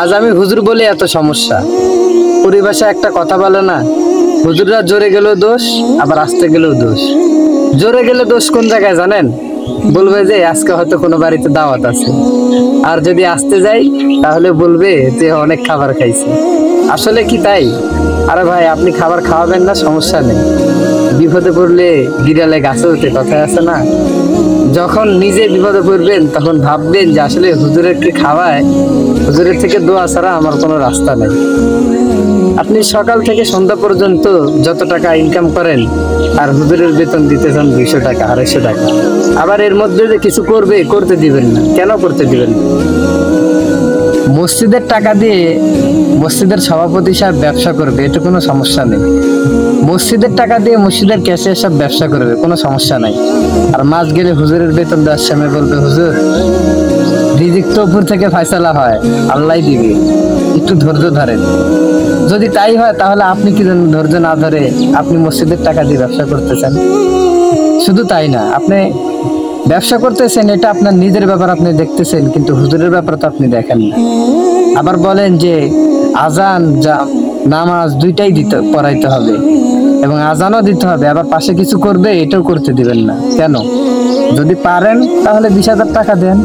আজ আমি হুজুর বলে এত সমস্যা। পরিভাষায় একটা কথা বলে না, হুজুররা জোরে গেলেও দোষ, আবার আসতে গেলেও দোষ। জোরে গেলে দোষ কোন জায়গায় জানেন? বলবে যে আজকে হয়তো কোনো বাড়িতে দাওয়াত আছে। আর যদি আসতে যাই তাহলে বলবে যে অনেক খাবার খাইছে। আসলে কি তাই? আরে ভাই, আপনি খাবার খাওয়াবেন না, সমস্যা নেই। বিপদে পড়লে বিড়ালে গাছে উঠে, কথায় আছে না? যখন নিজে বিপদে পড়বেন তখন ভাববেন যে আসলে হুজুরেরকে খাওয়ায়, হুজুরের থেকে দোয়া ছাড়া আমার কোনো রাস্তা নেই। আপনি সকাল থেকে সন্ধ্যা পর্যন্ত যত টাকা ইনকাম করেন আর হুজুরের বেতন দিতেছেন 200 টাকা, 250 টাকা। আবার এর মধ্যে যে কিছু করবে, করতে দিবেন না। কেন করতে দিবেন না? মসজিদের টাকা দিয়ে মসজিদের সভাপতি সাহেব ব্যবসা করবে, এটা কোনো সমস্যা নেই। মসজিদের টাকা দিয়ে মসজিদের ক্যাশিয়ার সব ব্যবসা করবে, কোনো সমস্যা নাই। আর মাস গেলে হুজুরের বেতন দেওয়ার সময় বলবে, হুজুর রিজিক তো উপর থেকে ফয়সালা হয়, আল্লাহ দিবে, একটু ধৈর্য ধরেন। যদি তাই হয় তাহলে আপনি কি জন্য ধৈর্য না ধরে আপনি মসজিদের টাকা দিয়ে ব্যবসা করতেছেন? শুধু তাই না, আপনি ব্যবসা করতেছেন, এটা আপনার নিজের ব্যাপার, আপনি দেখতেছেন, কিন্তু হুজুরের ব্যাপার তো আপনি দেখেন না। আবার বলেন যে আজান যা নামাজ দুইটাই পড়াইতে হবে এবং আজানও দিতে হবে, আবার পাশে কিছু করবে, এটাও করতে দিবেন না। কেন? যদি পারেন তাহলে 20,000 টাকা দেন।